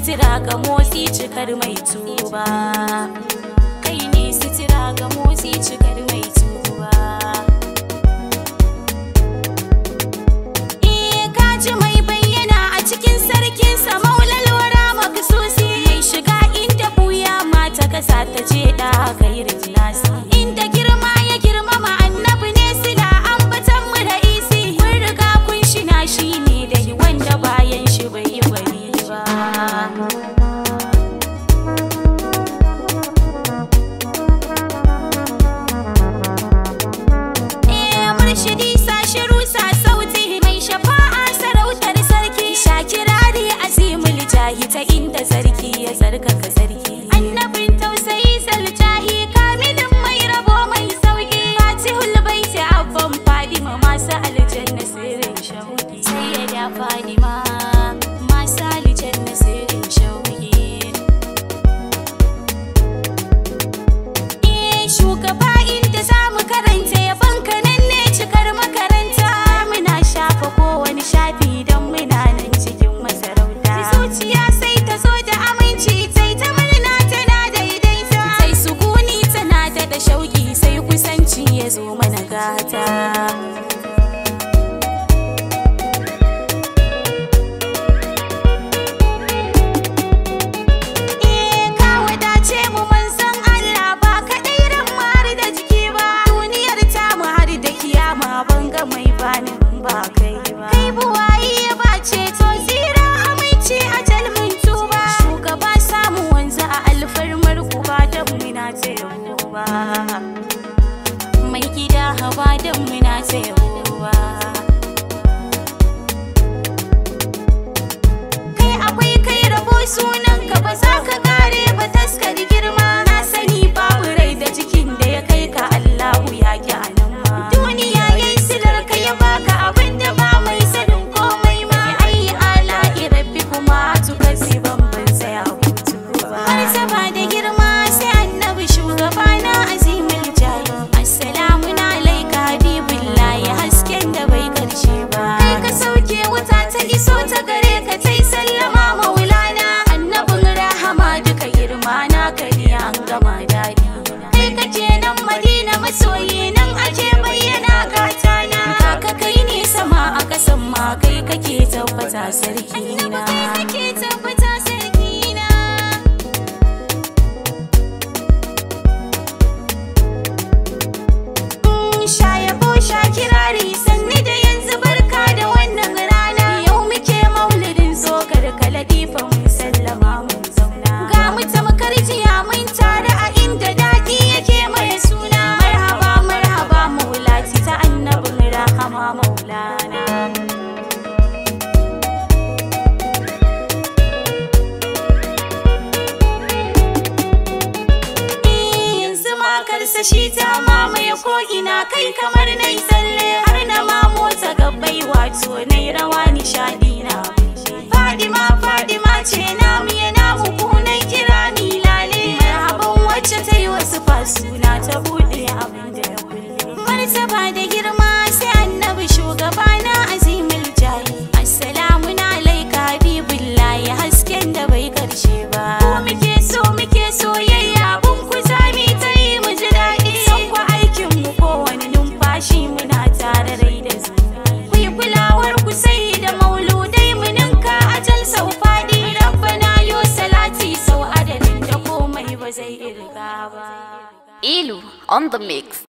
sitira ga motsi cikar mai tuba. Kai ne sitira ga motsi cikar mai tuba. Kaji mai bayyana a cikin sarkinsa maulal wara maksusi. Mai shiga inda buya mata kasa ta je da gairin nasi. Inda girma ya girmama annabi ne sila ambatan mu da isi. Kun riga kun shina shi ne da wanda bayan shi bai yi bari ba. Murshidi sa shiru sa sauti mai shafa'a sarautar sarki. Shakirari azimul jahi ta inda sarki ya zarkaka sarki. Annabin tausayi saljahi kamilin mai rabo mai sauki. Fatihul baiti abban Fadima masu aljanna sirrin shauki. Sayyida Fadima masu aljanna sirrin shauki. Shugaba inda zamu karanta yabon ka nan ne cikar makaranta. Muna shafa kowane shafi don muna nan cikin masarauta. Zuciya sai ta zo da aminci sai ta murna tana daidaita. Sai sukuni tana da shauki sai kusanci ya zo mana gata. Kai buwayi ya bace to tsira aminci a jalmin tuba. Shugaba samu wanzu a alfarmar ku ba don muna ta yabo ba. Mai gida haba don muna ta yabo ba. Kai akwai kai rabo sunan ka ba za ka kare ba taskar girma. Na sani babu rai da cikin da ya kai ka Allahu ya ki anan ma. Duniya yayi silar ka ya baka abin da ba mai sanin komai ma. Ai ala'i rabbi kuma tukasi ban tsaya hutu ba. Martaba da girma sai annabi shugaba na azimul jahi. Assalamu alaika habibullahi hasken da bai karshe ba. Kai ka sauke wuta ta iso ta gare ka tai sallama maulana. Annabin rahama duka girma na kari an gama dadi. Kai kake nan Madina masoyi nan ake bayyana gatana. Kaka kai ne sama a kasan ma kai kake tabbata sarki na. Shayabo shakirari sanni da yanzu barka da wannan rana. Yau muke maulidin zokar kaladifa mun sallama mun zauna. Ga mu tamkar jiya mun tare a inda daɗi yake mai suna. Marhaba marhaba maulati ta annabin rahama maulana. Yanzu makarsa shi ta mamaye ko ina kai kamar nai tsalle. Har na ma motsa gabbai wato nai rawa nishadi na. Fadima Fadima ce namu ya namu kunai kira ni lale. Marhaban wacce ta yi wasu fasuna ta buɗe abin da ya kulle. Martaba da girma sai annabi shugaba na azimul jahi. Assalamu alaika habibullahi hasken da bai karshe ba. Ku muke soyayya bun ku zami ta yi mu ji daɗi. Son ku aikin mu kowane numfashi muna tare rai da zuwa. Ku yi kulawar ku sai da mauludai mu ninka ajal sau faɗi. Rabbana yo salati sau adadin da komai ba zai irga ba. Ilu on the mix.